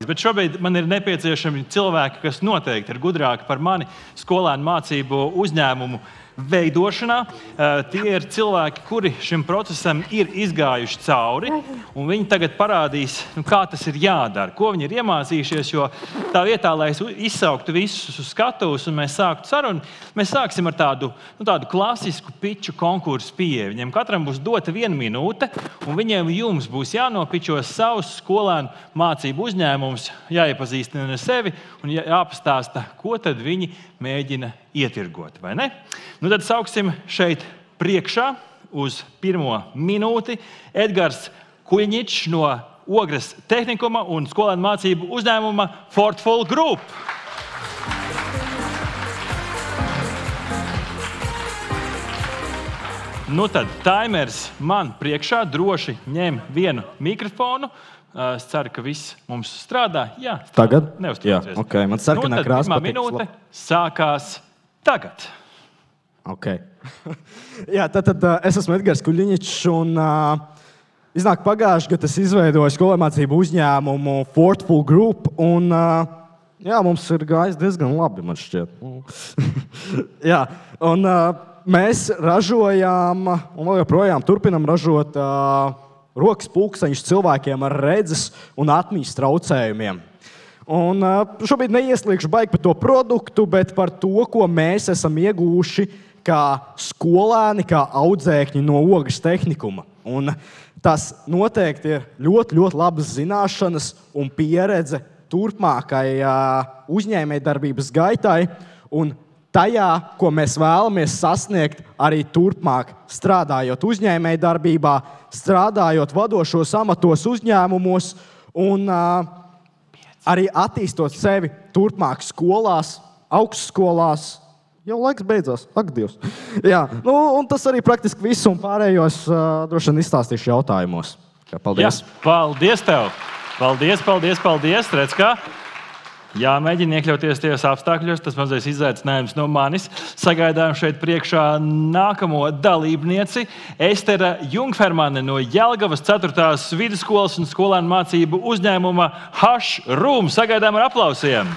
Bet šobrīd man ir nepieciešami cilvēki, kas noteikti ir gudrāki par mani skolēnu mācību uzņēmumu veidošanā. Tie ir cilvēki, kuri šim procesam ir izgājuši cauri, un viņi tagad parādīs, kā tas ir jādara, ko viņi ir iemācījušies, jo tā vietā, lai es izsauktu visus uz skatuves un mēs sāktu sarunu, mēs sāksim ar tādu klasisku piču konkursu pieeju. Viņiem katram būs dota 1 minūte, un jums būs jānopičo savus skolēnu mācību uzņēmumus, jāiepazīstina ar sevi un jāpastāsta, ko tad viņi mēģina ietirgot, vai ne? Nu tad sauksim šeit priekšā uz 1 minūti Edgars Kuļņičs no Ogres tehnikuma un skolēnu mācību uzņēmuma Fortful Group. Nu tad timers man priekšā droši ņem 1 mikrofonu. Es ceru, ka viss mums strādā. Jā, tagad? Neuztraucies. Jā, ok. Man sarkanā krāsa patīk. 1 minūte sākās tagad. Ok. Jā, tad es esmu Edgars Kuļņičs un iznāk pagājuši, kad es izveidoju skolēnu mācību uzņēmumu Fortful Group un jā, mums ir gājis diezgan labi, man šķiet. Jā, un mēs ražojām un vēl joprojām turpinam ražot rokas pulksteņus cilvēkiem ar redzes un atmiņas traucējumiem. Un šobrīd neieslīgšu baigi par to produktu, bet par to, ko mēs esam iegūši kā skolēni, kā audzēkņi no Ogres tehnikuma. Un tas noteikti ir ļoti, ļoti labas zināšanas un pieredze turpmākai uzņēmējdarbības gaitai un tajā, ko mēs vēlamies sasniegt arī turpmāk, strādājot uzņēmējdarbībā, strādājot vadošos amatos uzņēmumos un arī attīstot sevi turpmāk skolās, augstskolās. Jau laiks beidzās, ak Dievs. Jā, nu, un tas arī praktiski viss un pārējos droši vien izstāstīšu jautājumos. Paldies. Jā, paldies tev. Paldies. Redz kā? Jā, mēģina iekļauties tajos apstākļos, tas mazais izaicinājums no manis. Sagaidām šeit priekšā nākamo dalībnieci Estera Jungfermane no Jelgavas 4. vidusskolas un skolēnu mācību uzņēmuma H-Room. Sagaidām ar aplausiem.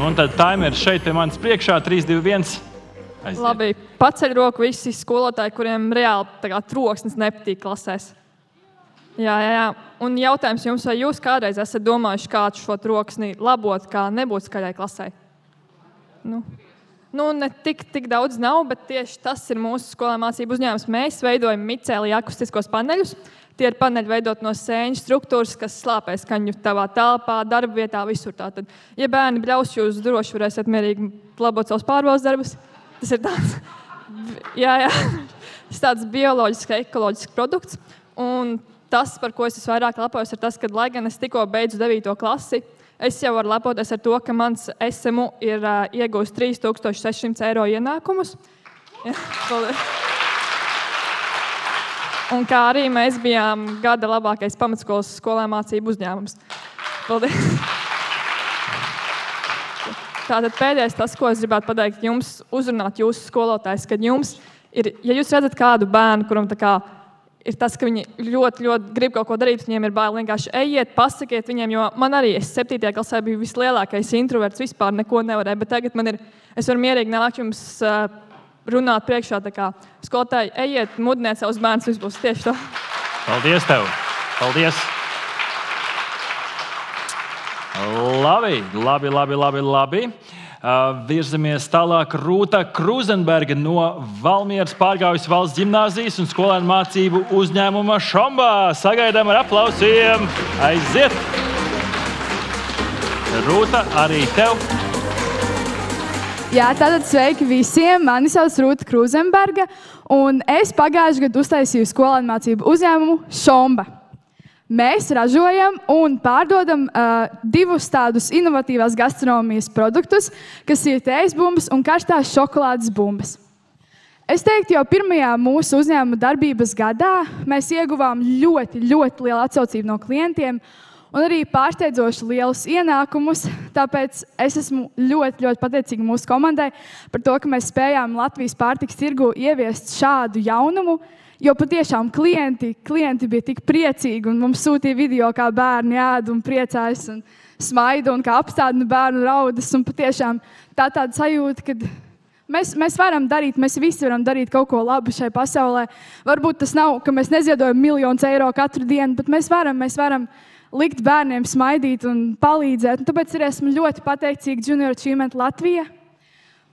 Un tad timers šeit pie manis priekšā 3, 2, 1. Aiziet. Labi, paceļ roku visi skolotāji, kuriem reāli troksnis nepatīk klasēs. Jā. Un jautājums jums, vai jūs kādreiz esat domājuši, kā šo troksni labot, kā nebūt skaļai klasē? Nu, ne tik daudz nav, bet tieši tas ir mūsu skolēnu mācību uzņēmums. Mēs veidojam micēlija akustiskos paneļus. Tie ir paneļi veidot no sēņu struktūras, kas slāpē skaņu tavā telpā, darba vietā, visur. Tātad, ja bērni bļaus, jūs droši varēsiet mierīgi labot savus pārbaudas darbus. Tas ir tāds, tas tāds bioloģisks, ekoloģisks produkts. Un tas, par ko es vairāk lepojos, ir tas, ka, lai gan es tikko beidzu 9. klasi, es jau varu lepoties ar to, ka mans SMU ir iegūst 3600 eiro ienākumus. Jā, paldies. Un kā arī mēs bijām gada labākais pamatskolas skolēnu mācību uzņēmums. Paldies! Tātad pēdējais tas, ko es gribētu pateikt jums, uzrunāt jūsu skolotājs, kad jums ir, ja jūs redzat kādu bērnu, kuram tā kā ir tas, ka viņi ļoti, ļoti grib kaut ko darīt, viņiem ir bail, vienkārši ejiet, pasakiet viņiem, jo man arī, es 7. klasē biju vislielākais introverts, vispār neko nevarēju, bet tagad es varu mierīgi nākt jums runāt priekšā, tā kā skolotāji, ejiet, mudiniet savus bērnus, viss būs tieši tā. Paldies tev! Paldies! Labi. Virzamies tālāk. Rūta Kruzenberga no Valmieras Pārgaujas valsts ģimnāzijas un skolēnu mācību uzņēmuma Šombā. Sagaidām ar aplausiem! Aiziet! Rūta, arī tev! Jā, tātad sveiki visiem. Mani sauc Rūta Kruzenberga, un es pagājušajā gadā uztaisīju skolēnu mācību uzņēmumu Šomba. Mēs ražojam un pārdodam divus tādus inovatīvās gastronomijas produktus, kas ir tējas bumbas un karstās šokolādes bumbas. Es teiktu, jau pirmajā mūsu uzņēmuma darbības gadā mēs ieguvām ļoti, ļoti lielu atsaucību no klientiem un arī pārsteidzoši lielus ienākumus. Tāpēc es esmu ļoti, ļoti pateicīga mūsu komandai par to, ka mēs spējām Latvijas pārtikas tirgu ieviest šādu jaunumu, Jo patiešām klienti bija tik priecīgi un mums sūtīja video, kā bērni ēd un priecājas un smaida un kā apstādina bērnu raudas. Un patiešām tāda sajūta, ka mēs varam darīt, mēs visi varam darīt kaut ko labu šai pasaulē. Varbūt tas nav, ka mēs neziedojam miljonus eiro katru dienu, bet mēs varam likt bērniem smaidīt un palīdzēt. Un tāpēc esmu ļoti pateicīga Junior Achievement Latvija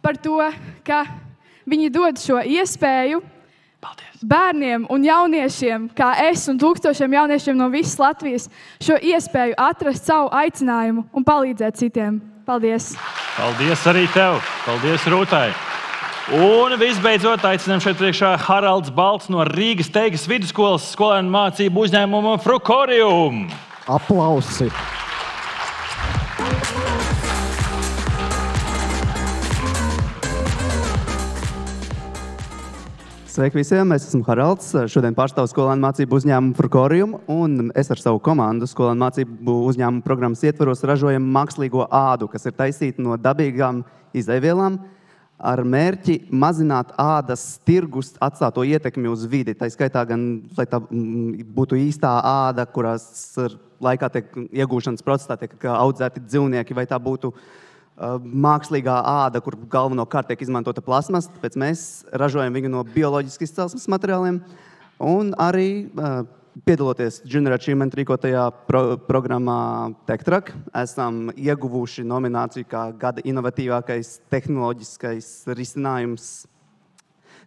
par to, ka viņi dod šo iespēju bērniem un jauniešiem, kā es un tūkstošiem jauniešiem no visas Latvijas, šo iespēju atrast savu aicinājumu un palīdzēt citiem. Paldies! Paldies arī tev! Paldies, Rūtai! Un visbeidzot aicinām šeit priekšā Haralds Balts no Rīgas Teigas vidusskolas skolēnu mācību uzņēmuma Frukorium. Aplausi! Sveiki visiem, es esmu Haralds. Šodien pārstāvu skolēnu mācību uzņēmumu Frukorium, un es ar savu komandu skolēnu mācību uzņēmumu programmas ietvaros ražojam mākslīgo ādu, kas ir taisīta no dabīgām izaivielām, ar mērķi mazināt ādas tirgus atstāto ietekmi uz vidi. Tā skaitā gan, lai tā būtu īstā āda, kurās laikā tiek iegūšanas procesā tiek audzēti dzīvnieki, vai tā būtu mākslīgā āda, kur galvenokārt tiek izmantota plasmas, tāpēc mēs ražojam viņu no bioloģiski izcelsmes materiāliem. Un arī piedaloties Junior Achievement rīkotajā programmā TechTrack, esam ieguvuši nomināciju kā gada inovatīvākais tehnoloģiskais risinājums.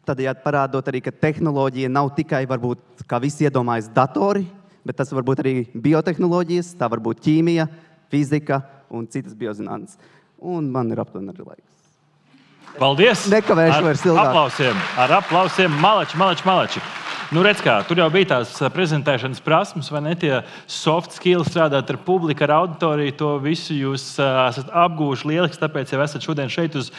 Tādējādi parādot arī, ka tehnoloģija nav tikai, varbūt, kā visi iedomājas, datori, bet tas var būt arī biotehnoloģijas, tā var būt ķīmija, fizika un citas biozinātnes. Un man ir aptuveni arī laiks. Paldies! Nekavēšu vairs ilgāk. Ar aplausiem, malači. Nu, redz kā, tur jau bija tās prezentēšanas prasmes, vai ne, tie soft skills strādāt ar publiku, ar auditoriju, to visu jūs esat apgūši lieliski, tāpēc jau esat šodien šeit uz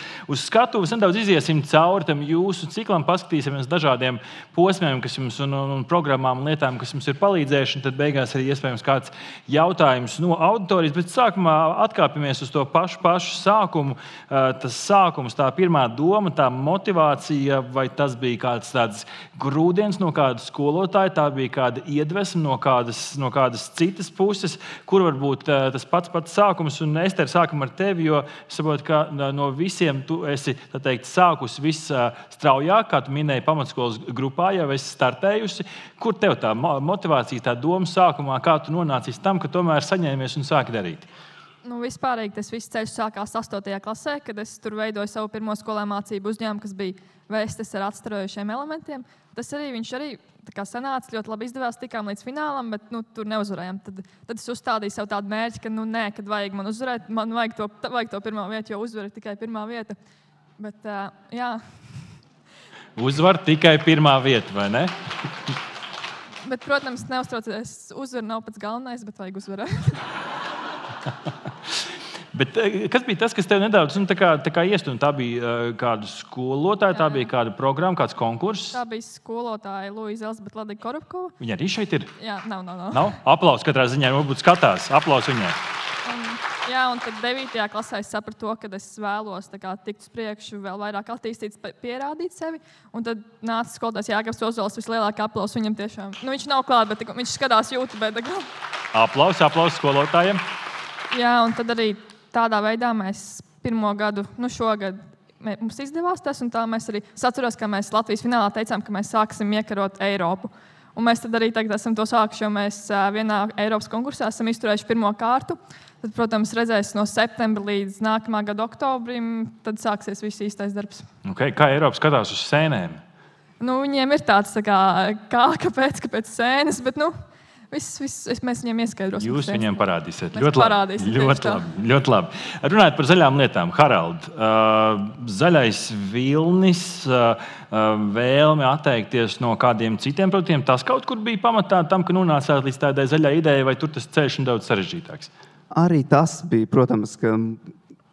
skatuves. Nedaudz iziesim cauri tam jūsu ciklam, paskatīsimies dažādiem posmiem, kas jums un programmām un lietām, kas jums ir palīdzējuši, un tad beigās arī iespējams kāds jautājums no auditorijas, bet sākumā atkāpjamies uz to pašu sākumu. Tas sākums, tā pirmā doma, tā motivācija, vai tas bija kāds tāds grūdienis no kāda skolotāja, tā bija kāda iedvesma no kādas citas puses, kur varbūt tas pats sākums, un Ester, sākam ar tevi, jo es saprotu, ka no visiem tu esi, tā teikt, sākus visstraujāk, kā tu minēji pamatskolas grupā, jau esi startējusi. Kur tev tā motivācija, tā doma sākumā, kā tu nonācis tam, ka tomēr saņēmies un sāki darīt? Nu, vispārīgi tas viss ceļš sākās 8. klasē, kad es tur veidoju savu pirmo skolēnu mācību uzņēmumu, kas bija vēstes ar atstarojušiem elementiem. Viņš arī tā kā sanāca, ļoti labi izdevās, tikām līdz finālam, bet tur neuzvarējām. Tad es uzstādīju sev tādu mērķi, ka kad vajag man uzvarēt, man vajag to pirmā vietu, jo uzvar ir tikai pirmā vieta. Bet, jā. Uzvar tikai pirmā vieta, vai ne? Bet, protams, neuztraucies, uzvar nav pats galvenais, bet vajag uzvarēt. Bet kas bija tas, kas tev nedaudz tā kā iestūma? Tā bija kāda skolotāja, tā bija kāda programma, kāds konkurss? Tā bija skolotāja Luīza Elzbieta Ladika-Korobkova. Viņa arī šeit ir? Jā, nav. Nav? Aplaus katrā ziņā, varbūt skatās. Aplaus viņai. Un tad 9. klasē es sapratu to, ka es vēlos tikt uz priekšu, vēl vairāk attīstīt, pierādīt sevi. Un tad nāca skolotājs Jāgavs Ozols, vislielākā aplausa viņam tiešām. Viņš nav klāt, bet viņš skatās YouTube. Aplaus skolotājiem. Jā, un tad arī tādā veidā mēs pirmo gadu, šogad mums izdevās tas, un tā mēs arī atceros, ka mēs Latvijas finālā teicām, ka mēs sāksim iekarot Eiropu. Un mēs tad arī tagad esam to sākuši, jo mēs vienā Eiropas konkursā esam izturējuši pirmo kārtu. Tad, protams, redzēs no septembra līdz nākamā gada oktobrim, tad sāksies viss īstais darbs. Okay, kā Eiropa skatās uz sēnēm? Viņiem ir tāds kāpēc sēnes, bet mēs viņiem ieskaidrosim. Jūs viņiem parādīsiet. Ļoti labi. Runājot par zaļām lietām, Harald, zaļais vilnis, vēlme atteikties no kādiem citiem produktiem, tas kaut kur bija pamatā tam, ka nonācāt līdz tādai zaļai idejai, vai tur tas ceļš ir daudz sarežģītāks? Arī tas bija, protams, ka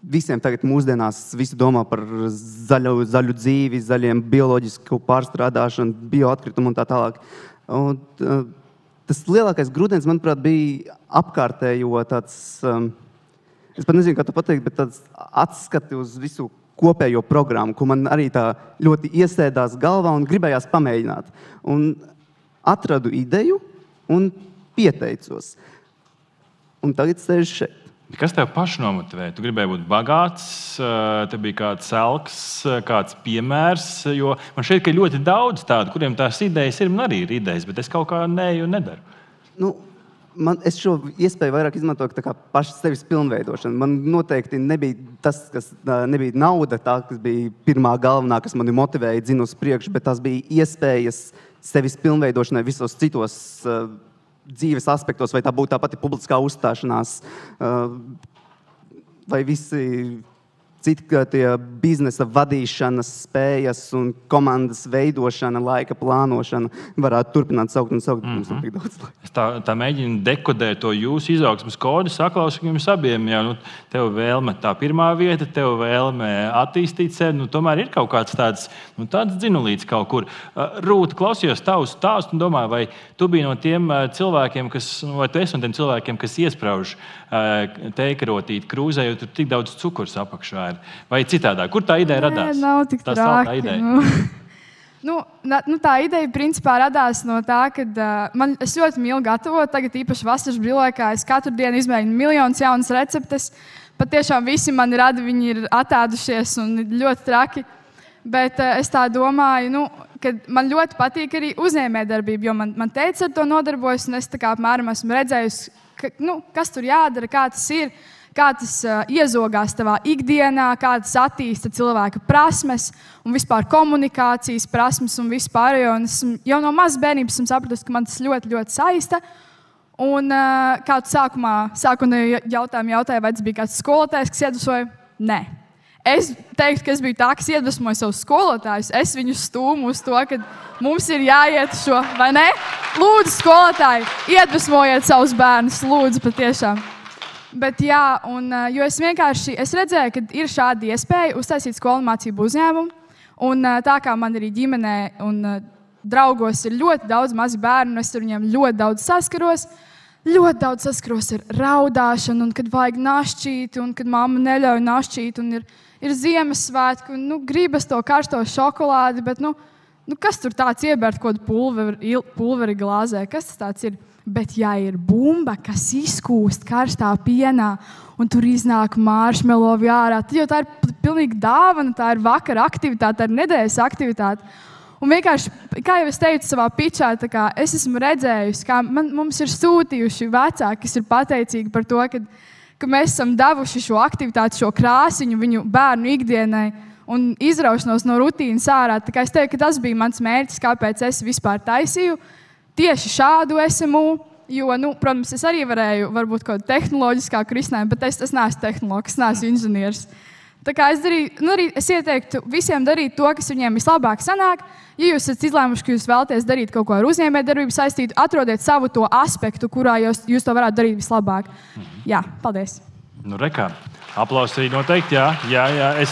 visiem tagad mūsdienās visi domā par zaļu dzīvi, zaļiem bioloģisku pārstrādāšanu, bioatkritumu un tā tālāk. Un, tas lielākais grūdienis, manuprāt, bija apkārtējo tāds, es pat nezinu, kā to pateikt, bet tāds atskati uz visu kopējo programmu, ko man arī tā ļoti iesēdās galvā un gribējās pamēģināt. Un atradu ideju un pieteicos. Un tagad sēžu šeit. Kas tev pašu nomotivēja? Tu gribēji būt bagāts, te bija kāds selks, kāds piemērs, jo man šķiet, ka ir ļoti daudz tādu, kuriem tās idejas ir, man arī ir idejas, bet es kaut kā neju un nedaru. Es šo iespēju vairāk izmantoju kā pašu sevis pilnveidošanu. Man noteikti nebija tas, kas nebija nauda, tā, kas bija pirmā galvenā, kas mani motivēja dzinu uz priekšu, bet tās bija iespējas sevis pilnveidošanai visos citos dzīves aspektos, vai tā būtu tā pati publiskā uzstāšanās, vai visi citi tie biznesa vadīšanas spējas un komandas veidošana, laika plānošana varētu turpināt saukt un saukt. Mums ir tik daudz laika. Es tā mēģinu dekodēt to jūsu izaugsmes kodu, saklausīt jums abiem. Jā, tev vēlme tā pirmā vieta, tev vēlme attīstīt sevi. Tomēr ir kaut kāds tāds dzinulīts kaut kur. Rūta, klausījos tavu stāstu un domāju, vai tu biji no tiem cilvēkiem, vai tu esi no tiem cilvēkiem, kas iesprauž teikarotīti krūzē, jo tur tik daudz cukurs apakšā ir. Vai citādā? Kur tā ideja radās? Nav tik traki. Tā ideja principā radās no tā, ka es ļoti mīlu gatavot. Tagad īpaši vasaras brīvlaikā es katru dienu izmēģinu miljonus jaunas receptes. Pat tiešām visi mani radi, viņi ir atēdušies un ļoti traki. Bet es tā domāju, ka man ļoti patīk arī uzņēmējdarbība, jo man teica ar to nodarbojas, un es tā kā apmēram esmu redzējusi, kas tur jādara, kā tas ir, kā tas iezogās tavā ikdienā, kā tas attīsta cilvēka prasmes un vispār komunikācijas prasmes un vispārējo. Jau no mazas bērnības esmu sapratusi, ka man tas ļoti, ļoti saista. Un kā tu sākumā jautāju, vai tas bija kāds skolotājs, kas iedvesmoja? Nē. Es teiktu, ka es biju tā, kas iedvesmoja savus skolotājus. Es viņus stūmu uz to, ka mums ir jāiet šo, vai ne? Lūdzu, skolotāji, iedvesmojiet savus bērnus, lūdzu, patiešām. Bet jā, jo es redzēju, ka ir šāda iespēja uztaisīt skolu mācību uzņēmumu. Un tā kā man arī ģimenē un draugos ir ļoti daudz mazi bērni, un es ar viņiem ļoti daudz saskaros. Ļoti daudz saskaros ar raudāšanu, un kad vajag našķīt, un kad mamma neļauj našķīt, un ir Ziemassvētki, un gribas to karsto šokolādi, bet kas tur tāds iebērt kaut pulveri glāzē? Kas tas tāds ir? Bet ja ir bumba, kas izkūst karstā pienā, un tur iznāk maršmelovi ārā, tad jau tā ir pilnīgi dāvana, tā ir vakara aktivitāte, tā ir nedēļas aktivitāte. Un vienkārši, kā jau es teicu savā pičā, es esmu redzējusi, kā mums ir sūtījuši vecāki, kas ir pateicīgi par to, ka mēs esam devuši šo aktivitāti, šo krāsiņu viņu bērnu ikdienai un izraušanos no rutīnas ārā. Es teiktu, ka tas bija mans mērķis, kāpēc es vispār taisīju tieši šādu SMU. Jo, protams, es arī varēju varbūt kaut kādu tehnoloģiskāku risinājumu, bet es neesmu tehnologs, es neesmu inženieris. Tā kā es ieteiktu visiem darīt to, kas viņiem vislabāk sanāk. Ja jūs esat izlēmuši, ka jūs vēlaties darīt kaut ko ar uzņēmējdarbību saistītu, atrodiet savu to aspektu, kurā jūs to varētu darīt vislabāk. Jā, paldies. Rekā. Aplausi arī noteikti, jā. Es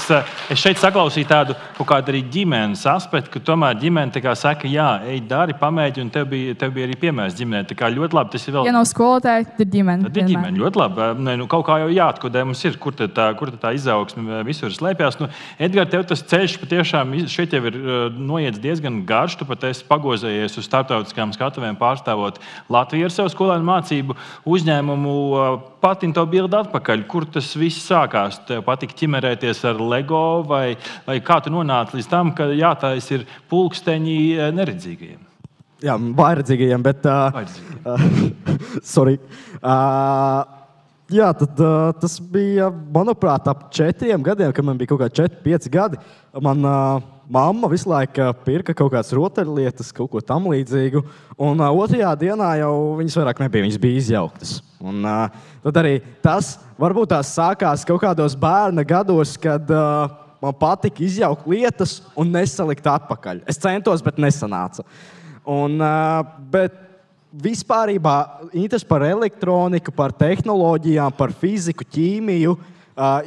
šeit saklausīju tādu kaut kādu arī ģimenes aspektu, ka tomēr ģimene saka, jā, ej, dari, pamēģi, un tev bija arī piemērs ģimenē. Tā kā ļoti labi tas ir vēl. Ja nav skolotāji, tad ir ģimene. Tad ir ģimene, ļoti labi. Kaut kā jau jāatkodē mums ir, kur tā izaugsme visur slēpjas. Edgars, tev tas ceļš patiešām šeit jau ir noiets diezgan garš. Tu pat esi pagozējies uz starptautiskām skatuvēm pārstāvot Latviju ar savu skolēnu mācību uzņēmumu. Patini to bildi atpakaļ, kur tas viss sākās? Tev patika ķimerēties ar Lego, vai kā tu nonāci līdz tam, ka tā ir pulksteņi neredzīgajiem? Jā, vairedzīgajiem, bet... sorry. Tas bija, manuprāt, ap 4 gadiem, kad man bija kaut kā 4-5 gadi. Man mamma visu laiku pirka kaut kādas rotaļlietas, kaut ko tam līdzīgu. Un otrajā dienā jau viņas vairāk nebija, viņas bija izjauktas. Un tad arī tas varbūt tās sākās kaut kādos bērna gados, kad man patika izjaukt lietas un nesalikt atpakaļ. Es centos, bet nesanāca. Bet vispārībā interesi par elektroniku, par tehnoloģijām, par fiziku, ķīmiju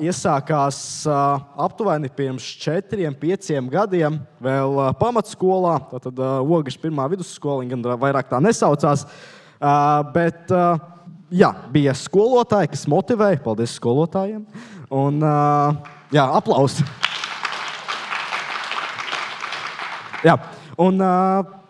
iesākās aptuveni pirms 4-5 gadiem vēl pamatskolā. Tad Ogres pirmā vidusskola, gan vairāk tā nesaucās. Bet bija skolotāji, kas motivēja. Paldies skolotājiem. Un aplausi. Jā, un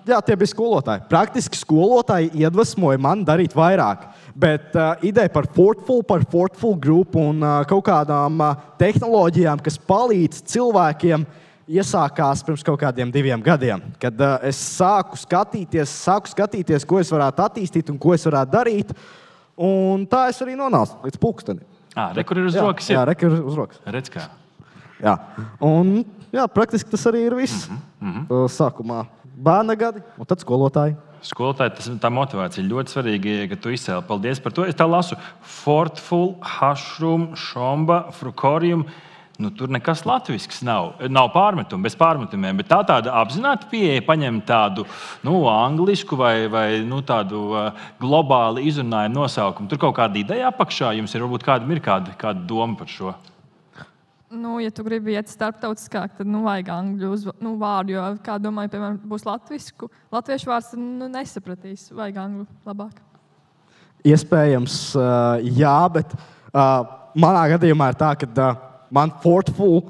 tie bija skolotāji. Praktiski skolotāji iedvesmoja mani darīt vairāk. Bet ideja par Fortful grupu un kaut kādām tehnoloģijām, kas palīdz cilvēkiem, iesākās pirms kaut kādiem 2 gadiem. Kad es sāku skatīties, ko es varētu attīstīt un ko es varētu darīt. Un tā es arī nonācu līdz pulkstenim. Re, kur ir uz rokas? Jā, re, kur ir uz rokas. Redz kā. Jā, un praktiski tas arī ir viss. Sākumā bērna gadi un tad skolotāji. Skolotāji, tā motivācija ļoti svarīga, ka tu izcēli. Paldies par to. Es tā lasu Fortful, Hashroom, Šomba, Frukorium. Tur nekas latvisks nav. Nav pārmetumu, bez pārmetumiem, bet tāda apzināta pieeja paņemt tādu anglisku vai tādu globāli izrunājumu nosaukumu. Tur kaut kāda ideja apakšā jums ir, varbūt kāda doma par šo? Ja tu gribi iet starptautiskāk, tad vajag angļu vārdu, jo, kā domāju, piemēram, būs latviešu vārds, tad nesapratīs, vajag angļu labāk. Iespējams, jā, bet manā gadījumā ir tā, ka man Fortful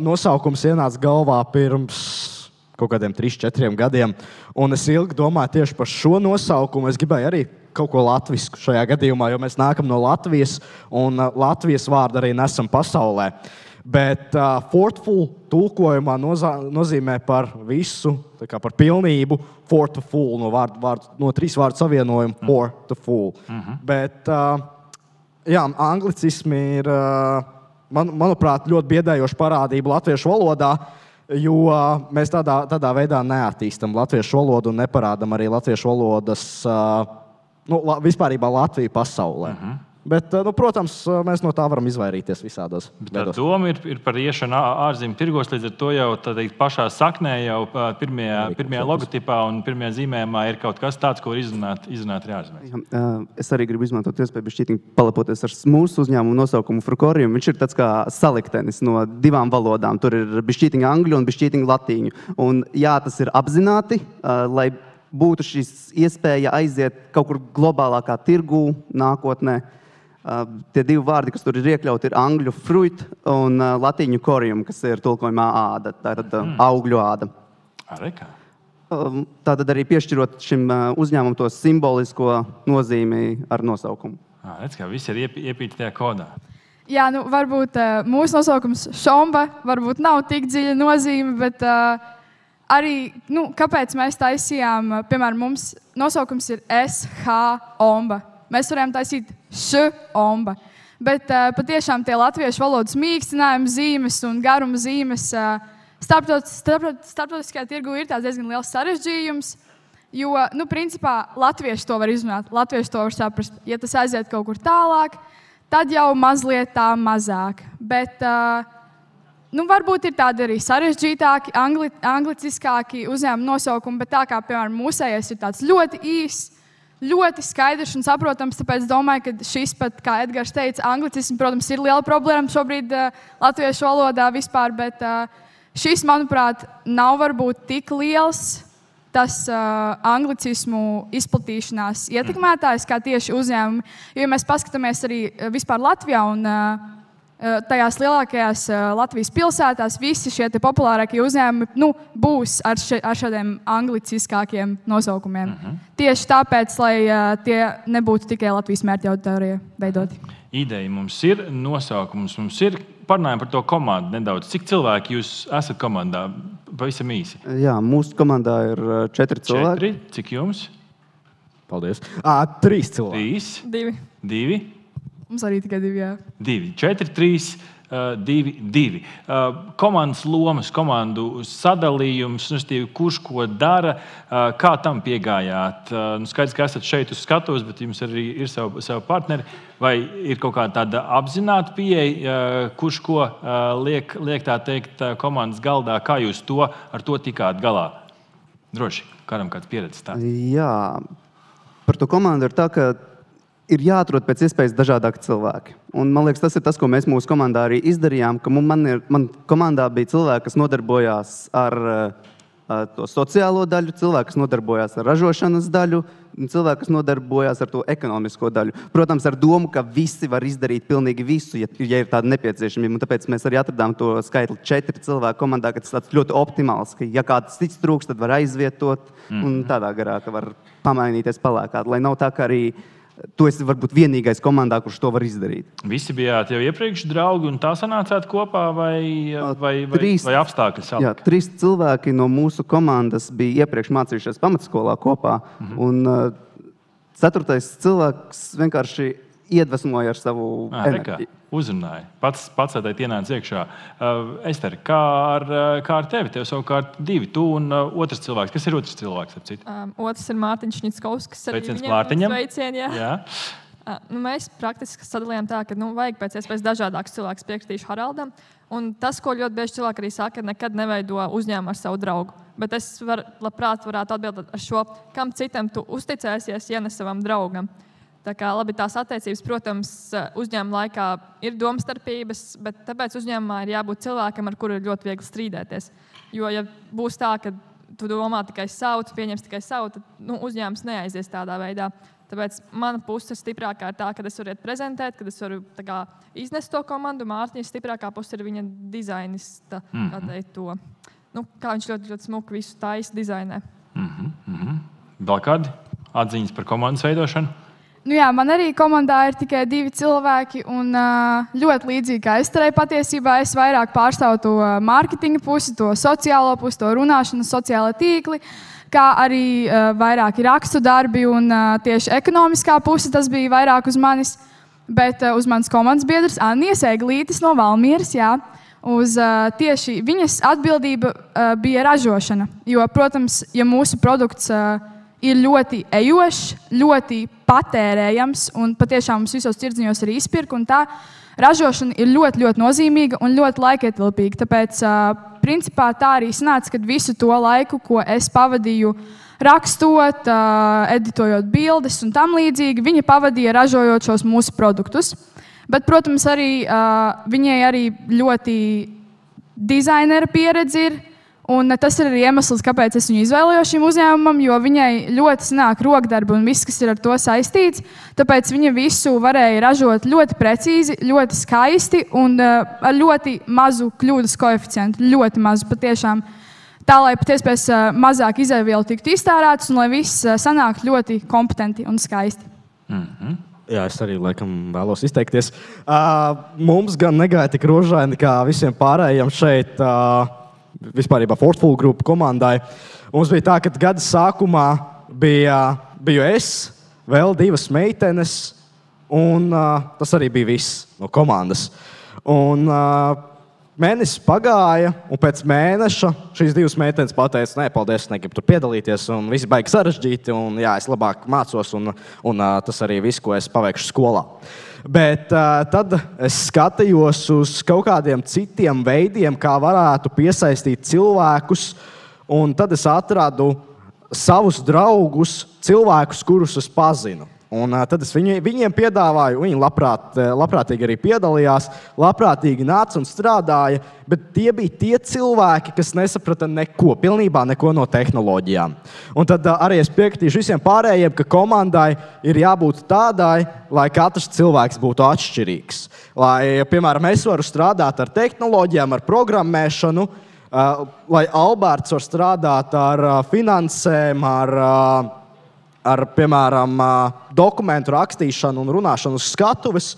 nosaukums ienāca galvā pirms kaut kādiem 3-4 gadiem, un es ilgi domāju tieši par šo nosaukumu. Es gribēju arī kaut ko latvisku šajā gadījumā, jo mēs nākam no Latvijas, un Latvijas vārdu arī nesam pasaulē. Bet Fortful tulkojumā nozīmē par visu, par pilnību, Fortful, no 3 vārdu savienojumu, Fortful. Bet, anglicismi ir, manuprāt, ļoti biedējoša parādība latviešu valodā, jo mēs tādā veidā neattīstam latviešu valodu un neparādam arī latviešu valodas vispārībā Latviju pasaulē. Bet, protams, mēs no tā varam izvairīties visādos veidos. Doma ir par iešanu ārzemju tirgos, līdz ar to jau pašā saknē, jau pirmajā logotipā un pirmajā zīmējumā ir kaut kas tāds, ko var izrunāt arī ārzemēs. Es arī gribu izmantot iespēju bišķītiņ palepoties ar mūsu uzņēmumu nosaukumu Frukorium. Viņš ir tāds kā saliktenis no 2 valodām. Tur ir bišķītiņ angļu un bišķītiņ latīņu. Un jā, tas ir apzināti, lai būtu šis iespēja aiziet kaut kur globālākā tirgū nākotnē. Tie 2 vārdi, kas tur ir iekļauti, ir angļu fruit un latīņu corium, kas ir tulkojumā āda, tātad augļu āda. Tātad arī piešķirot šim uzņēmumam to simbolisko nozīmi ar nosaukumu. Redz, kā viss ir iepīti tajā kodā. Jā, varbūt mūsu nosaukums Šomba varbūt nav tik dziļa nozīme, bet arī, kāpēc mēs taisījām, piemēram, mums nosaukums ir SH-omba. Mēs varējām taisīt š-omba. Bet patiešām tie latviešu valodas mīkstinājumi zīmes un garuma zīmes starptautiskajā tirgu ir diezgan liels sarežģījums, jo, principā, latvieši to var izrunāt, latvieši to var saprast. Ja tas aiziet kaut kur tālāk, tad jau mazliet tā mazāk. Bet, varbūt ir tādi arī sarežģītāki, angliciskāki uzņēmuma nosaukumi, bet tā kā, piemēram, mūsējais ir tāds ļoti īss, ļoti skaidrs un saprotams, tāpēc domāju, ka šis pat, kā Edgars teica, anglicisms, protams, ir liela problēma šobrīd latviešu valodā vispār, bet šis, manuprāt, nav varbūt tik liels tas anglicismu izplatīšanās ietekmētājs kā tieši uzņēmumi, jo mēs paskatāmies arī vispār Latvijā un tajās lielākajās Latvijas pilsētās visi šie populārākie uzņēmumi būs ar šādiem angliciskākiem nosaukumiem. Tieši tāpēc, lai tie nebūtu tikai Latvijas mērķa auditorijai veidoti. Ideja mums ir, nosaukums mums ir. Parunājam par to komandu nedaudz. Cik cilvēki jūs esat komandā? Pavisam īsi. Jā, mūsu komandā ir 4 cilvēki. 4? Cik jums? Paldies. 3 cilvēki. 2. 2? Mums arī tikai 2, jā. 2, 4, 3, 2, 2. Komandas lomas, komandu sadalījums, kurš ko dara, kā tam piegājāt? Skaidrs, ka esat šeit uz skatuves, bet jums arī ir savi partneri. Vai ir kaut kāda tāda apzināta pieeja, kurš ko liek tā teikt komandas galdā? Kā jūs ar to tikāt galā? Droši, kādam kāds pieredzes tā? Jā, par to komandu ir tā, ka ir jāatrod pēc iespējas dažādāki cilvēki. Un, man liekas, tas ir tas, ko mēs mūsu komandā arī izdarījām, ka man komandā bija cilvēki, kas nodarbojās ar to sociālo daļu, cilvēki, kas nodarbojās ar ražošanas daļu, cilvēki, kas nodarbojās ar to ekonomisko daļu. Protams, ar domu, ka visi var izdarīt pilnīgi visu, ja ir tāda nepieciešamība. Un tāpēc mēs arī atradām to skaitli 4 cilvēku komandā, ka tas tāds ļoti optimāls, ka ja kāds cits trūks, tad var aizvietot un tādā garā, ka var pamainīties palēkāt, lai nav tā, ka arī tu esi varbūt vienīgais komandā, kurš to var izdarīt. Visi bijāt jau iepriekš draugi un tā sanācāt kopā vai apstākļi salika? Jā, 3 cilvēki no mūsu komandas bija iepriekš mācījušies pamatskolā kopā. Un 4. cilvēks vienkārši iedvesmoja ar savu enerģiju. Uzrunāja. Pats tādēļ ienāca iekšā. Ester, kā ar tevi? Tev savukārt 2, tu un otrs cilvēks. Kas ir otrs cilvēks? Otrs ir Mārtiņš Ņitskovskis. Sveiciens Mārtiņam. Sveicien, jā. Mēs praktiski sadalījām tā, ka vajag pēc iespējas dažādākus cilvēkus piekritīšu Haraldam. Un tas, ko ļoti bieži cilvēki arī saka, nekad neveido uzņēmumu ar savu draugu. Bet es labprāt varētu atbildēt ar šo, kam citam tu uzticēsies, ja ne savam draugam. Tā kā labi, tās attiecības, protams, uzņēmuma laikā ir domstarpības, bet tāpēc uzņēmumā ir jābūt cilvēkam, ar kuru ir ļoti viegli strīdēties. Jo, ja būs tā, ka tu domā tikai savu, tu pieņems tikai savu, tad uzņēmums neaizies tādā veidā. Tāpēc mana puse stiprākā ir tā, ka es varu iet prezentēt, kad es varu iznest to komandu. Mārtiņas stiprākā puse ir viņa dizainista, kā viņš ļoti, ļoti smuki visu taisa dizainē. Vēl kādi atziņas par komandas veidošanu? Man arī komandā ir tikai 2 cilvēki, un ļoti līdzīgi kā Esterei patiesībā es vairāk pārstāvu to mārketinga pusi, to sociālo pusi, to runāšanu, sociālo tīkli, kā arī vairāki rakstu darbi un tieši ekonomiskā puse tas bija vairāk uz manis, bet uz manas komandas biedrs Annijas Eglītis no Valmieras, tieši viņas atbildība bija ražošana, jo, protams, ja mūsu produkts ir ļoti ejošs, ļoti patērējams un patiešām mums visos tirdziņos arī izpirka. Un tā ražošana ir ļoti, ļoti nozīmīga un ļoti laikietilpīga. Tāpēc, principā, tā arī sanāca, kad visu to laiku, ko es pavadīju rakstot, editojot bildes un tam līdzīgi, viņa pavadīja ražojot šos mūsu produktus. Bet, protams, arī viņai arī ļoti dizainera pieredze ir. Un tas ir arī iemesls, kāpēc es viņu izvēlējos šim uzņēmumam, jo viņai ļoti sanāk rokdarbi un viss, kas ir ar to saistīts. Tāpēc viņa visu varēja ražot ļoti precīzi, ļoti skaisti un ar ļoti mazu kļūdas koeficientu. Ļoti mazu patiešām. Tā, lai pat iespējas mazāk izēvielu tiktu iztērētas un lai viss sanāk ļoti kompetenti un skaisti. Jā, es arī laikam vēlos izteikties. Mums gan negāja tik rožaini kā visiem pārējiem šeit. Vispārībā Fortful grupu komandai. Mums bija tā, ka gada sākumā biju es, vēl 2 meitenes, un tas arī bija viss no komandas. Un mēnesis pagāja, un pēc mēneša šīs 2 meitenes pateica, nē, paldies, negribu tur piedalīties, un visi baigi sarežģīti, un jā, es labāk mācos, un tas arī viss, ko es paveikšu skolā. Bet tad es skatījos uz kaut kādiem citiem veidiem, kā varētu piesaistīt cilvēkus, un tad es atradu savus draugus, cilvēkus, kurus es pazinu. Un tad es viņiem piedāvāju, viņi labprātīgi arī piedalījās, labprātīgi nāca un strādāja, bet tie bija tie cilvēki, kas nesaprata pilnībā neko no tehnoloģijām. Un tad arī es piekritīšu visiem pārējiem, ka komandai ir jābūt tādai, lai katrs cilvēks būtu atšķirīgs. Lai, piemēram, es varu strādāt ar tehnoloģijām, ar programmēšanu, lai Alberts var strādāt ar finansēm, ar, piemēram, dokumentu rakstīšanu un runāšanu uz skatuves,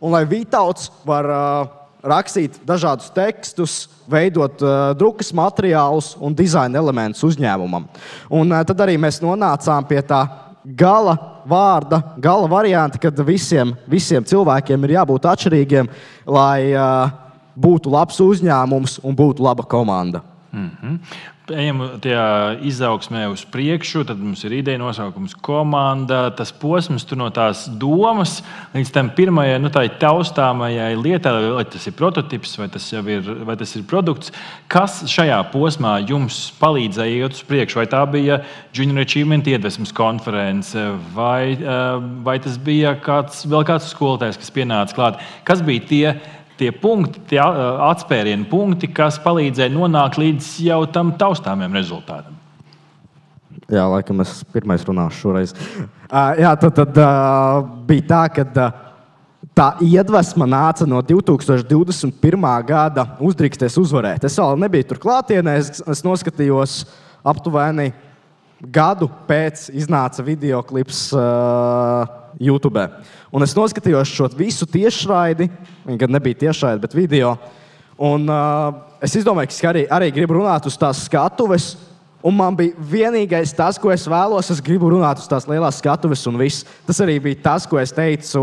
un lai Vītauts var rakstīt dažādus tekstus, veidot drukas materiālus un dizaina elementus uzņēmumam. Un tad arī mēs nonācām pie tā gala vārda, gala varianta, kad visiem cilvēkiem ir jābūt atšķirīgiem, lai būtu labs uzņēmums un būtu laba komanda. Ejam tajā izaugsmē uz priekšu, tad mums ir ideja nosaukums komanda. Tas posms tur no tās domas līdz tam pirmajai taustāmajai lietai, vai tas ir prototips, vai tas ir produkts. Kas šajā posmā jums palīdzēja iet uz priekšu? Vai tā bija Junior Achievement iedvesmas konference, vai tas bija vēl kāds skolotājs, kas pienāca klāt? Kas bija tie tie punkti, tie atspērienu punkti, kas palīdzēja nonākt līdz jau tam taustāmiem rezultātam? Jā, laikam es pirmais runāšu šoreiz. Tad bija tā, ka tā iedvesma nāca no 2021. gada uzdrīksties uzvarēt. Es vēl nebiju tur klātienē, es noskatījos aptuveni gadu pēc iznāca videoklips YouTube. Un es noskatījos šo visu tiešraidi, gan nebija tiešraidi, bet video. Un es izdomāju, ka arī gribu runāt uz tās skatuves. Un man bija vienīgais tas, ko es vēlos, es gribu runāt uz tās lielās skatuves un viss. Tas arī bija tas, ko es teicu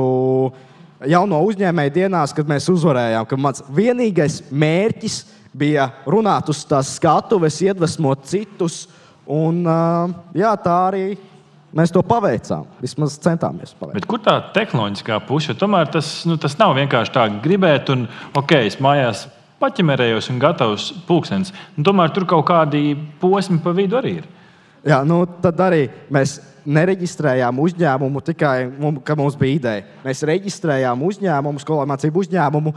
jau no uzņēmēju dienās, kad mēs uzvarējām. Ka mans vienīgais mērķis bija runāt uz tās skatuves, iedvesmot citus. Un tā arī mēs to paveicām. Vismaz centāmies paveikt. Bet kur tā tehnoloģiskā puse? Tomēr tas nav vienkārši tā gribēt un es mājās paķemerējos un gatavs pulkstenis. Tomēr tur kaut kādi posmi pa vidu arī ir. Jā, tad arī mēs nereģistrējām uzņēmumu tikai, ka mums bija ideja. Mēs reģistrējām uzņēmumu, skolēnu mācību uzņēmumu,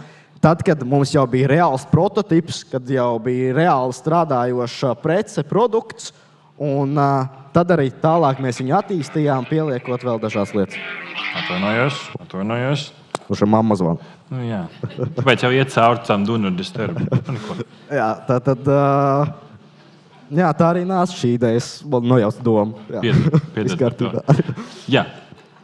tad, kad mums jau bija reāls prototips, kad jau bija reāli strādājoša prece, produkts. Un tad arī tālāk mēs viņu attīstījām, pieliekot vēl dažās lietas. Atvainojos. Uz šo mamma zvanu. Jā. Tāpēc jau iet cauri tām dunurdas termi. Jā, tā arī nāca šī idejas, nojauts doma. Jā.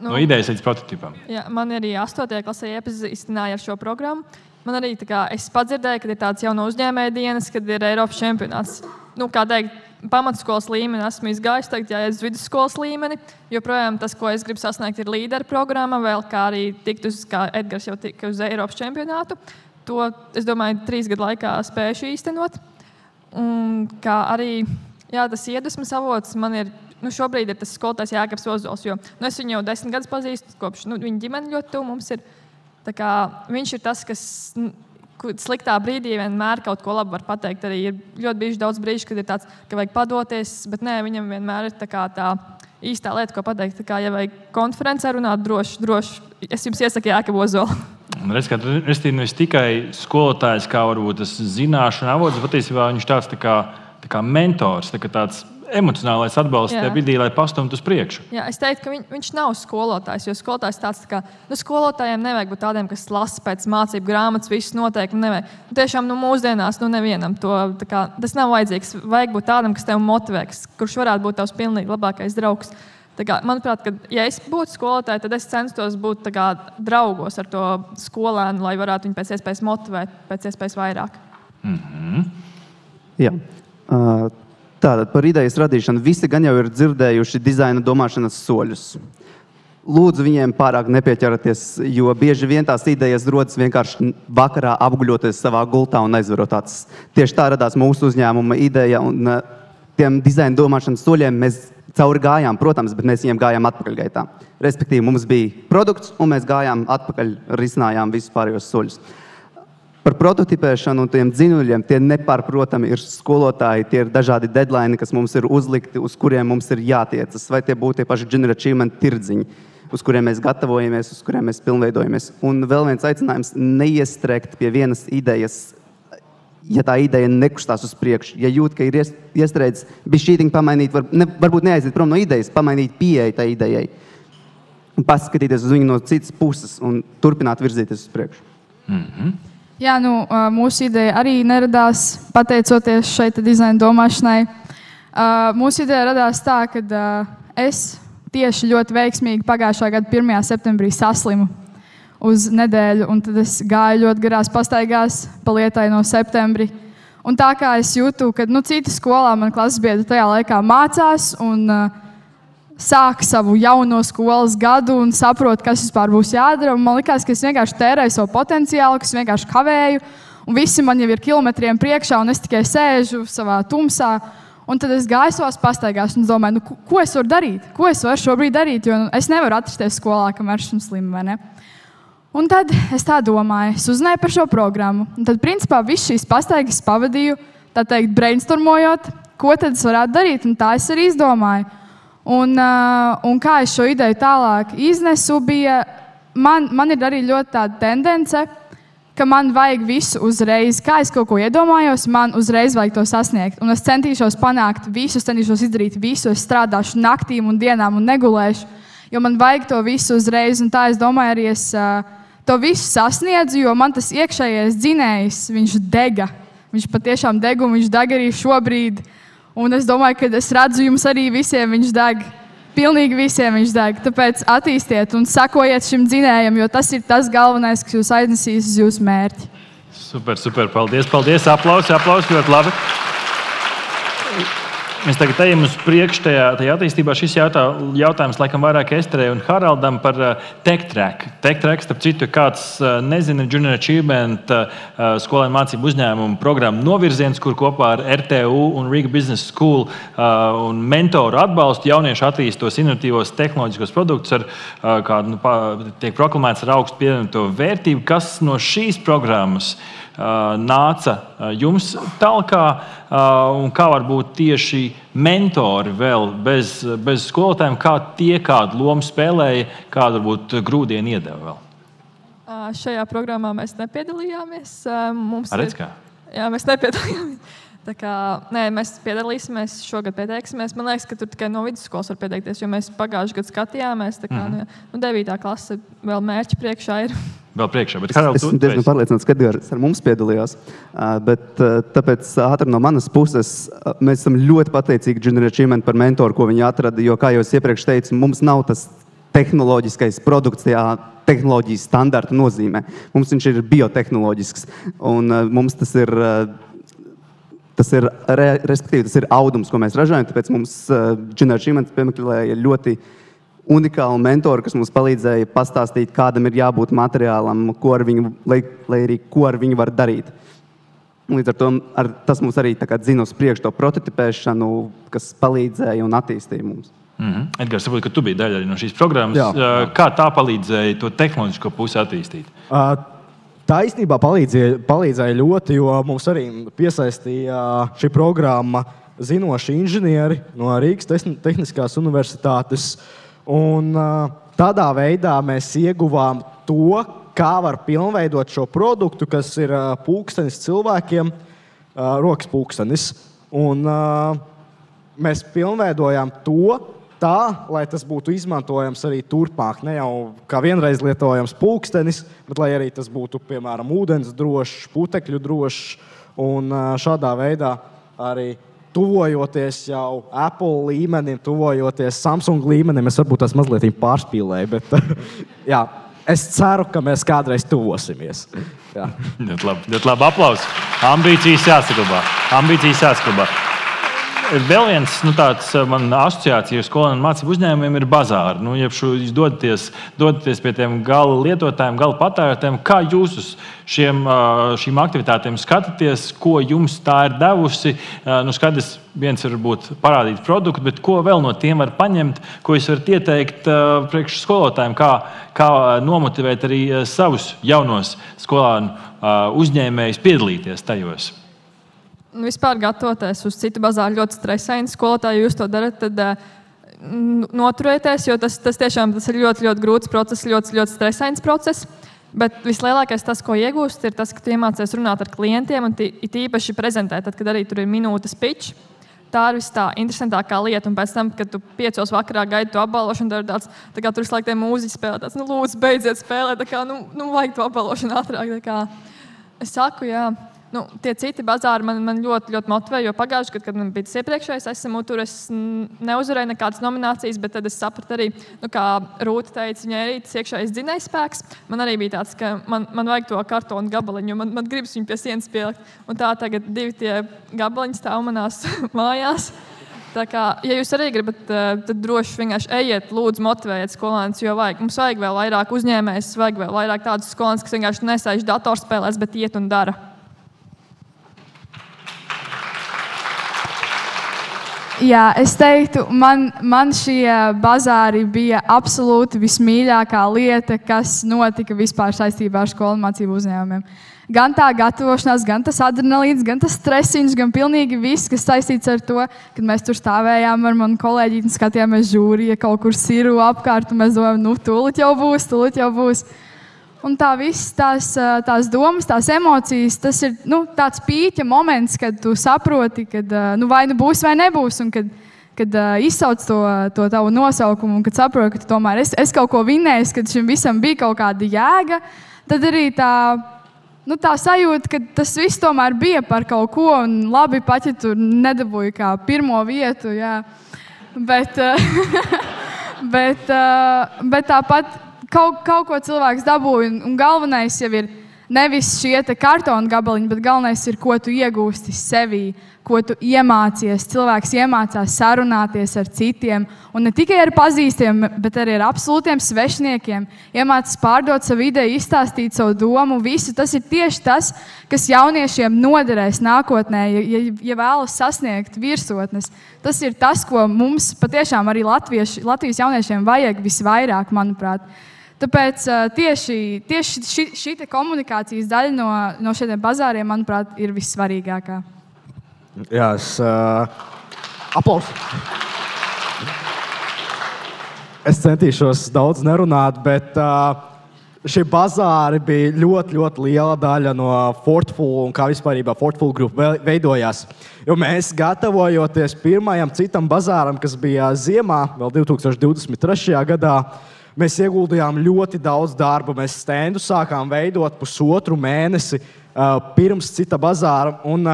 No idejas līdz prototipam. Jā, man arī 8. klasē iepazīstināja ar šo programmu. Man arī es padzirdēju, ka ir tāds jauno uzņēmēju dienas, kad ir Eiropas čempionāts. Kā teikt, pamatskolas līmeni esmu izgājis, tagad jāiet uz vidusskolas līmeni. Joprojām tas, ko es gribu sasniegt, ir līderu programma, vēl kā arī tikt uz, kā Edgars jau tika uz Eiropas čempionātu. To, es domāju, 3 gadu laikā spēšu īstenot. Un kā arī tas iedvesmas avots man ir, šobrīd ir tas skolotājs Jākaps Ozols, jo es viņu jau 10 gadus pazīstu, kopš viņa ģimene ļoti tuvu mums ir. Viņš ir tas, kas sliktā brīdī vienmēr kaut ko labu var pateikt. Arī ir ļoti bijuši daudz brīžu, kad ir tāds, ka vajag padoties, bet nē, viņam vienmēr ir tā īstā lieta, ko pateikt. Ja vajag konferencē runāt droši, es jums iesaku Jākapu Ozolu. Es nevis tikai skolotājs, kā varbūt tas zināšana avots, bet patiesībā viņš tāds tā kā mentors, tāds emocionālais atbalsts tajā brīdī, lai pastumtu uz priekšu. Jā, es teiktu, ka viņš nav skolotājs, jo skolotājs tāds kā, skolotājiem nevajag būt tādiem, kas lasa pēc mācību grāmatas, visus noteikumi nevajag. Tiešām mūsdienās nevienam tas nav vajadzīgs. Vajag būt tādam, kas tev motivē, kurš varētu būt tavs pilnīgi labākais draugs. Manuprāt, ja es būtu skolotāja, tad es censtos būt draugos ar to skolēnu, lai varētu viņu pēc iespējas motivēt, pēc iespējas vairāk. Jā. Tātad par idejas radīšanu visi gan jau ir dzirdējuši dizaina domāšanas soļus. Lūdzu viņiem pārāk nepieķeraties, jo bieži vien tās idejas rodas vienkārši vakarā apguļoties savā gultā un aizverot acis. Tieši tā radās mūsu uzņēmuma ideja un tiem dizaina domāšanas soļiem mēs cauri gājām, protams, bet mēs viņiem gājām atpakaļgaitā. Respektīvi, mums bija produkts un mēs gājām atpakaļ, risinājām visus pārējos soļus. Par prototipēšanu un tiem dzinuļiem, tie nepārprotami ir skolotāji, tie ir dažādi deadline, kas mums ir uzlikti, uz kuriem mums ir jātiecas, vai tie būtu tie paši Junior Achievement tirdziņi, uz kuriem mēs gatavojamies, uz kuriem mēs pilnveidojamies. Un vēl viens aicinājums - neiestrēgt pie vienas idejas, ja tā ideja nekustās uz priekšu. Ja jūt, ka ir iestrēdzis, bišķītiņi pamainīt, varbūt neaiziet prom no idejas, pamainīt pieeja tai idejai. Un paskatīties uz viņu no citas puses un turpināt virzīties uz priekšu. Jā, mūsu ideja arī neradās pateicoties šeit dizaina domāšanai. Mūsu ideja radās tā, ka es tieši ļoti veiksmīgi pagājušā gada 1. septembrī saslimu uz nedēļu, un tad es gāju ļoti garās pastaigās pa Lietai no septembri. Un tā kā es jūtu, ka cita skolā man klases biedri tajā laikā mācās un sāk savu jauno skolas gadu un saprot, kas vispār būs jādara. Man likās, ka es vienkārši tērēju savu potenciālu, ka es vienkārši kavēju, un visi man jau ir kilometriem priekšā, un es tikai sēžu savā tumsā. Un tad es gāju savās pastaigās un domāju, ko es varu darīt? Ko es varu šobrīd darīt? Jo es nevaru atrasties skolā, kamēr esmu slima, vai ne? Un tad es tā domāju, es uzzināju par šo programmu. Un tad, principā, visu šīs pastaigas pavadīju, tā teikt, brainstormojot, ko tad es varētu darīt, un tā es arī izdomāju. Un kā es šo ideju tālāk iznesu, bija, man ir arī ļoti tāda tendence ka man vajag visu uzreiz. Kā es kaut ko iedomājos, man uzreiz vajag to sasniegt. Un es centīšos panākt visu, es centīšos izdarīt visu. Es strādāšu naktīm un dienām un negulēšu, jo man vajag to visu uzreiz. Un tā es domāju, arī es to visu sasniedzu, jo man tas iekšējais dzinējs, viņš dega. Viņš patiešām deg un viņš deg arī šobrīd. Un es domāju, ka es redzu jums arī visiem viņš deg. Pilnīgi visiem viņš deg. Tāpēc attīstiet un sekojiet šim dzinējam, jo tas ir tas galvenais, kas jūs aiznesīs uz jūsu mērķi. Super, super. Paldies, paldies. Aplausi, ļoti labi. Mēs tagad ejam uz priekšu tajā attīstībā. Šis jautājums laikam vairāk Esterei un Haraldam par TechTrack. TechTrack, starp citu, kāds nezina, Junior Achievement skolēnu mācību uzņēmumu programmu novirziens, kur kopā ar RTU un Riga Business School un mentoru atbalstu jaunieši attīst tos inovatīvos tehnoloģiskos produktus, ar kādu tiek proklamēts ar augstu pievienoto vērtību. Kas no šīs programmas nāca jums talkā, un kā varbūt tieši mentori vēl bez skolotājiem, kā tie kādu lomu spēlēja, kādu varbūt grūdienu iedeva vēl? Šajā programmā mēs nepiedalījāmies. Jā, mēs nepiedalījāmies. Tā kā, mēs piedalīsimies, šogad pieteiksimies. Man liekas, ka tur tikai no vidusskolas var pieteikties, jo mēs pagājušajā gadā skatījāmies. Tā kā, 9. klase vēl mērķi priekšā ir. Vēl priekšā, bet es esmu diezgan pārliecināts, ka Edgars ar mums piedalījās. Bet tāpēc ātri no manas puses mēs esam ļoti pateicīgi Junior Achievement par mentoru, ko viņi atrada, jo, kā jau es iepriekš teicu, mums nav tas tehnoloģiskais produkts tajā tehnoloģijas standarta nozīmē. Mums viņš ir biotehnoloģisks, un mums tas ir audums, ko mēs ražojam, tāpēc mums Junior Achievement piemeklēja ļoti unikālu mentoru, kas mums palīdzēja pastāstīt, kādam ir jābūt materiālam, lai arī ko ar viņu var darīt. Līdz ar to tas mums arī dzina uz priekšu to prototipēšanu, kas palīdzēja un attīstīja mums. Edgars, saprotu, ka tu biji daļa no šīs programmas. Jā. Kā tā palīdzēja to tehnoloģisko pusi attīstīt? Tā īstenībā palīdzēja ļoti, jo mums arī piesaistīja šī programma zinoši inženieri no Rīgas Tehniskās universitātes. Un tādā veidā mēs ieguvām to, kā var pilnveidot šo produktu, kas ir pulkstenis cilvēkiem, rokas pulkstenis. Un mēs pilnveidojām to tā, lai tas būtu izmantojams arī turpmāk. Ne jau kā vienreiz lietojams pulkstenis, bet lai arī tas būtu, piemēram, ūdens drošs, putekļu drošs. Un šādā veidā arī tuvojoties jau Apple līmenim, tuvojoties Samsung līmenim, es varbūt tās mazliet pārspīlēju, bet jā, es ceru, ka mēs kādreiz tuvosimies. Ļoti labi, aplausi. Ambīcijas jāsaglabā. Vēl viens tāds man asociācija ar skolēnu mācību uzņēmumiem ir bazāri. Ja jūs dodaties pie tiem gala lietotājiem, gala patērētājiem, kā jūs uz šīm aktivitātēm skatāties, ko jums tā ir devusi? Skaidrs, viens var būt parādīt produktu, bet ko vēl no tiem var paņemt, ko jūs varat ieteikt priekš skolotājiem, kā nomotivēt arī savus jaunos skolēnu uzņēmējus piedalīties tajos? Vispār gatavoties uz citu bazāru ļoti stresaini. Skolotāji, jūs to darat, tad noturieties, jo tas tiešām ir ļoti, ļoti grūts process, ļoti, ļoti stresains process. Bet vislielākais tas, ko iegūst, ir tas, ka tu iemācies runāt ar klientiem un it īpaši prezentēt, tad, kad arī tur ir minūtes pitch. Tā ir tā interesantākā lieta. Un pēc tam, kad tu 5 vakarā gaidi to apbalvošanu, tad ir tāds, tā kā tur slēgtie mūziķi spēlē, tāds, lūdzu, beidziet spēlēt, tā kā, vajag to apbalvošanu ātrāk. Tā kā es saku, jā. Tie citi bazāri man ļoti, ļoti motivē, jo pagājušajā gadā, kad man bija tas iepriekšējais esmu tur, es neuzvarēju nekādas nominācijas, bet tad es sapratu arī, kā Rūta teica, viņai arī tas iekšējais dzinējspēks. Man arī bija tāds, ka man vajag to kartonu gabaliņu, man gribas viņu pie sienas pielikt. Un tā tagad 2 tie gabaliņi stāv manās mājās. Tā kā, ja jūs arī gribat, tad droši vienkārši ejiet, lūdzu, motivējiet skolēnus, jo mums vajag vēl vairāk uzņēmējus, vajag vēl vairāk tādus skolēnus, kas vienkārši nesēž datorspēlēs, bet iet un dara. Jā, es teiktu, man šie bazāri bija absolūti vismīļākā lieta, kas notika vispār saistībā ar skolu mācību uzņēmumiem. Gan tā gatavošanās, gan tas adrenalīns, gan tas stresiņš, gan pilnīgi viss, kas saistīts ar to, kad mēs tur stāvējām ar manu kolēģi un skatījāmies žūri, ja kaut kur siru apkārt, un mēs domājam, tūlīt jau būs. un tā viss, tās domas, tās emocijas, tas ir tāds pīķa moments, kad tu saproti, kad vai nu būs vai nebūs, un kad izsauc to tavu nosaukumu, un kad saproti, ka tomēr es kaut ko vinnēju, kad šim visam bija kaut kāda jēga, tad arī tā sajūta, ka tas viss tomēr bija par kaut ko, un labi, pat ja tu nedabūji kā pirmo vietu, jā. Bet tāpat kaut ko cilvēks dabūja, un galvenais jau ir nevis šie kartona gabaliņi, bet galvenais ir, ko tu iegūsti sevī, ko tu iemācies. Cilvēks iemācās sarunāties ar citiem, un ne tikai ar pazīstamiem, bet arī ar absolūtiem svešniekiem. Iemācās pārdot savu ideju, izstāstīt savu domu, visu. Tas ir tieši tas, kas jauniešiem noderēs nākotnē, ja vēlas sasniegt virsotnes. Tas ir tas, ko mums patiešām arī Latvijas jauniešiem vajag visvairāk, manuprāt. Tāpēc tieši šī komunikācijas daļa no šiem bazāriem, manuprāt, ir vissvarīgākā. Jā, aplausi. Es centīšos daudz nerunāt, bet šie bazāri bija ļoti, ļoti liela daļa no Fortful un kā vispārībā Fortful Group veidojās. Jo mēs gatavojoties pirmajam citam bazāram, kas bija ziemā, vēl 2023. gadā, mēs ieguldījām ļoti daudz darba. Mēs stendu sākām veidot 1,5 mēnesi pirms cita bazāra. Un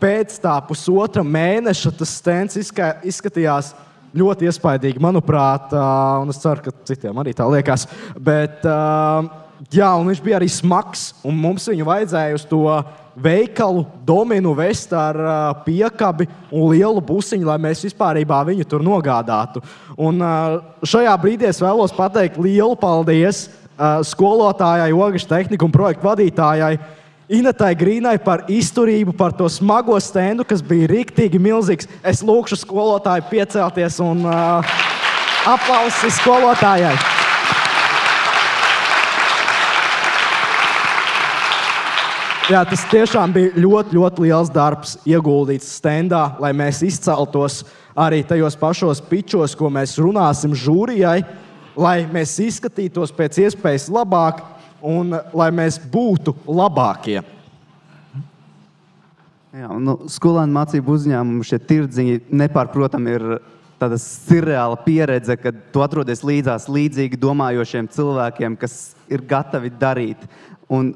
pēc tā 1,5 mēneša tas stends izskatījās ļoti iespaidīgi, manuprāt. Un es ceru, ka citiem arī tā liekas. Bet, jā, un viņš bija arī smags. Un mums viņu vajadzēja uz to veikalu Dominu vest ar piekabi un lielu busiņu, lai mēs vispārībā viņu tur nogādātu. Un šajā brīdī es vēlos pateikt lielu paldies skolotājai, Ogašu tehniku un projektu vadītājai Inetai Grīnai par izturību, par to smago stendu, kas bija riktīgi milzīgs. Es lūkšu skolotāju piecelties un aplausi skolotājai. Jā, tas tiešām bija ļoti, ļoti liels darbs ieguldīts stendā, lai mēs izceltos arī tajos pašos pičos, ko mēs runāsim žūrijai, lai mēs izskatītos pēc iespējas labāk un lai mēs būtu labākie. Jā, skolēnu mācību uzņēmumu šie tirdziņi nepārprotami ir tāda surreāla pieredze, kad tu atrodies līdzās līdzīgi domājošiem cilvēkiem, kas ir gatavi darīt. Un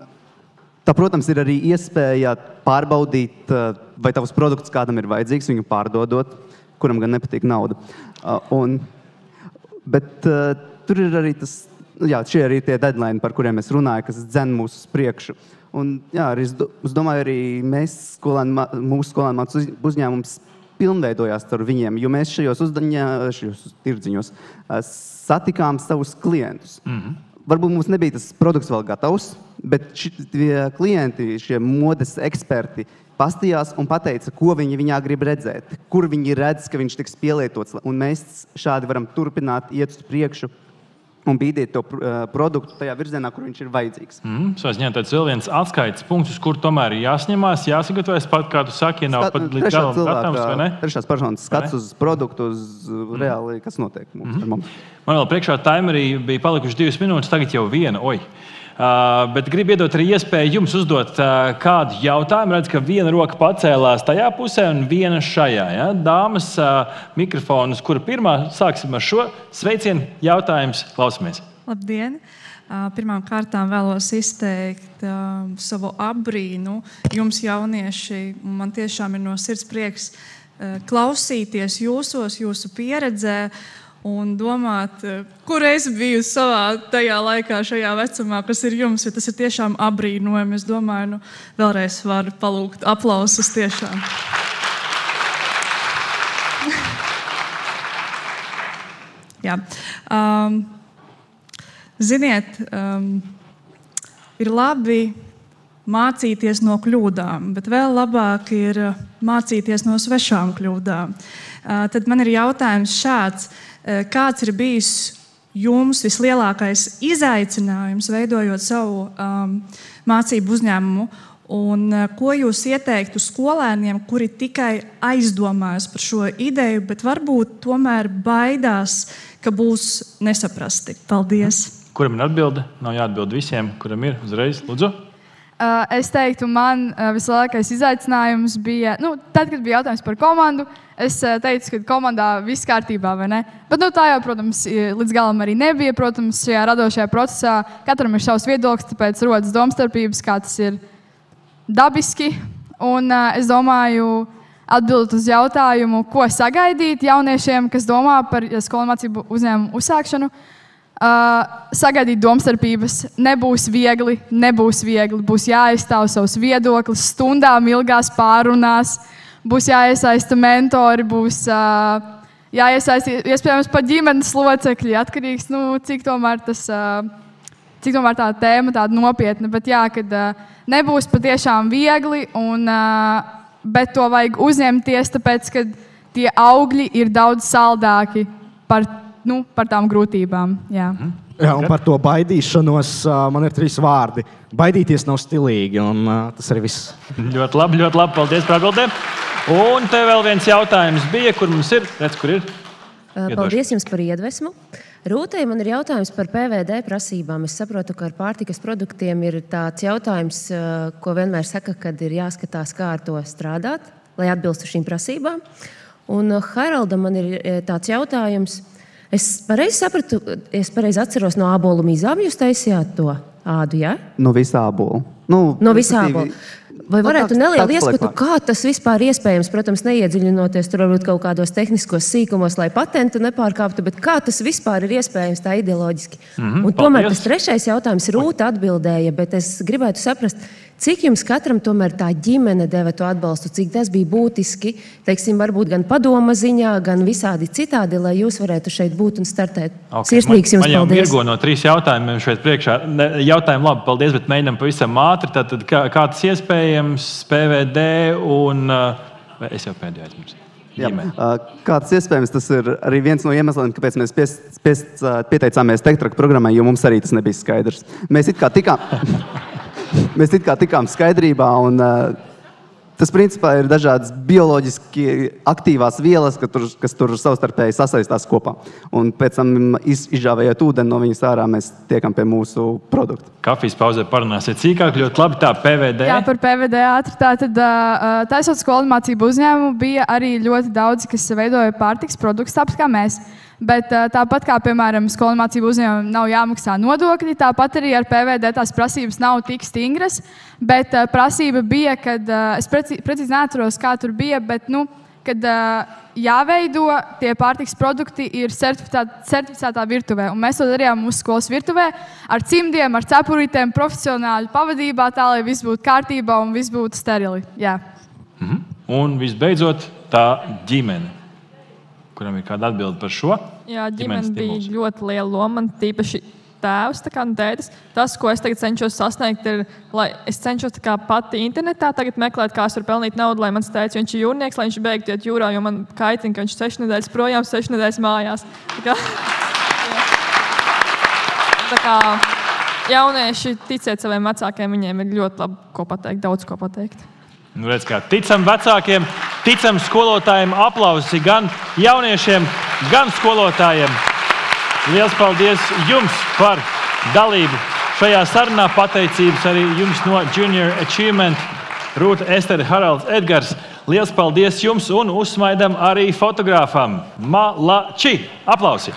tā, protams, ir arī iespēja pārbaudīt, vai tavs produkts kādam ir vajadzīgs, viņu pārdodot, kuram gan nepatīk nauda. Bet tur ir arī tas, jā, šie arī tie deadline, par kuriem es runāju, kas dzen mūs uz priekšu. Un, jā, es domāju, arī mūsu skolēnu mācību uzņēmums pilnveidojās ar viņiem, jo mēs šajos tirdziņos satikām savus klientus. Varbūt mums nebija tas produkts vēl gatavs, bet šie klienti, šie modes eksperti pastījās un pateica, ko viņi viņā grib redzēt, kur viņi redz, ka viņš tiks pielietots. Un mēs šādi varam turpināt iet uz priekšu un bīdīt to produktu tajā virzienā, kur viņš ir vajadzīgs. Tāds vēl viens atskaites punkts, uz kur tomēr ir jāsņemās, jāsagatavojas pat, kā tu saki, ja nav pat līdz galam gatavs, vai ne? Trešās personas skats uz produktu, uz reāli, kas notiek mums. Man vēl priekšā timerī bija palikuši 2 minūtes, tagad jau 1. Bet gribu iedot arī iespēju jums uzdot kādu jautājumu. Redz, ka viena roka pacēlās tajā pusē un viena šajā. Ja? Dāmas, mikrofonus, kura pirmā? Sāksim ar šo. Sveicienu, jautājums, klausamies. Labdien! Pirmām kārtām vēlos izteikt savu apbrīnu jums, jaunieši. Man tiešām ir no sirds prieks klausīties jūsu pieredzē. Un domāt, kur es biju savā tajā laikā, šajā vecumā, kas ir jums, jo tas ir tiešām apbrīnojami. Es domāju, vēlreiz varu palūgt aplausus tiešām. Jā. Ziniet, ir labi mācīties no kļūdām, bet vēl labāk ir mācīties no svešām kļūdām. Tad man ir jautājums šāds. Kāds ir bijis jums vislielākais izaicinājums, veidojot savu mācību uzņēmumu? Un ko jūs ieteiktu skolēniem, kuri tikai aizdomājas par šo ideju, bet varbūt tomēr baidās, ka būs nesaprasti? Paldies! Kuram ir atbilde? Nav jāatbild visiem, kuram ir uzreiz. Lūdzu. Es teiktu, man vislielākais izaicinājums bija, tad, kad bija jautājums par komandu, es teicu, ka komandā viss kārtībā, vai ne? Bet tā jau, protams, līdz galam arī nebija. Protams, šajā radošajā procesā katram ir savs viedoklis, tāpēc rodas domstarpības, kā tas ir dabiski. Un es domāju, atbildot uz jautājumu, ko sagaidīt jauniešiem, kas domā par skolu mācību uzņēmumu uzsākšanu. Sagaidīt domstarpības nebūs viegli, būs jāaizstāv savus viedoklis stundām ilgās pārunās, būs jāiesaista mentori, būs jāiesaista iespējams pat ģimenes locekļi, atkarīgs, cik tomēr tā tēma tāda nopietna, bet jā, kad nebūs patiešām viegli, bet to vajag uzņemties, tāpēc, ka tie augļi ir daudz saldāki par tām grūtībām. Jā. Jā, un par to baidīšanos man ir 3 vārdi. Baidīties nav stilīgi, un tas arī viss. Ļoti labi. Paldies par atbildēm. Un te vēl viens jautājums bija, kur mums ir. Redz, kur ir? Paldies jums par iedvesmu. Rūtei, man ir jautājums par PVD prasībām. Es saprotu, ka ar pārtikas produktiem ir tāds jautājums, ko vienmēr saka, kad ir jāskatās, kā ar to strādāt, lai atbilstu šīm prasībām. Un Haraldam man ir tāds jautājums. Es pareizi sapratu, es pareizi atceros, no ābolu mizām jūs taisījāt to ādu, jā? No visa ābola. No visa ābola. Vai varētu nelielu ieskatu, kā tas vispār iespējams, protams, neiedziļinoties tur varbūt kaut kādos tehniskos sīkumos, lai patentu nepārkāptu, bet kā tas vispār ir iespējams tā ideoloģiski? Un tomēr tas 3. jautājums Rūta atbildēja, bet es gribētu saprast, cik jums katram tomēr tā ģimene deva to atbalstu, cik tas bija būtiski, teiksim, varbūt gan padoma ziņā, gan visādi citādi, lai jūs varētu šeit būt un startēt. Sirsnīgs jums paldies. Man jau mirgo no 3 jautājumiem šeit priekšā. Jautājumi labi, paldies, bet mēģinām pavisam ātri. Tātad, kā tas iespējams, PVD un... Es jau pēdējo aizmirsu. Kā tas iespējams, tas ir arī viens no iemesliem, kāpēc mēs pieteicāmies Tektrak programmai, jo mums arī tas nebija skaidrs. Mēs it kā tikām skaidrībā, un tas principā ir dažādas bioloģiski aktīvās vielas, kas tur savstarpēji sasaistās kopā. Un pēc tam izžāvējot ūdeni no viņas ārā, mēs tiekam pie mūsu produktu. Kafijas pauzē parunāsiet cīkāk, ļoti labi tā PVD. Jā, par PVD ātri. Tātad, taisot skolu mācību uzņēmumu, bija arī ļoti daudzi, kas veidoja pārtiks produktus, tāpat kā mēs. Bet tāpat kā, piemēram, skolu mācību uzņēmumam nav jāmaksā nodokļi, tāpat arī ar PVD tās prasības nav tik stingras. Bet prasība bija, kad es precīzi neatceros, kā tur bija, bet kad jāveido tie pārtiks produkti ir certificētā virtuvē. Un mēs to darījām mūsu skolas virtuvē ar cimdiem, ar cepurītēm, profesionāļu pavadībā, tā lai viss būtu kārtībā un viss būtu sterili. Jā. Un visbeidzot, tā ģimene. Kuram ir kāda atbilde par šo? Jā, ģimene bija ļoti liela loma, man tīpaši tēvs, tētis. Tas, ko es tagad cenšos sasniegt, ir, lai es cenšos pati internetā tagad meklēt, kā es varu pelnīt naudu, lai mans tētis, viņš ir jūrnieks, lai viņš beigtu iet jūrā, jo man kaitina, ka viņš 6 nedēļas projām, 6 nedēļas mājās. Tā kā jaunieši, ticiet saviem vecākiem, viņiem ir ļoti labi ko pateikt, daudz ko pateikt. Redz, kā ticam vecākiem, ticam skolotājiem, aplausi gan jauniešiem, gan skolotājiem. Liels paldies jums par dalību šajā sarunā. Pateicības arī jums no Junior Achievement, Rūta, Estere, Haralds, Edgars. Liels paldies jums un uzsmaidam arī fotogrāfam. Malači! Aplausi!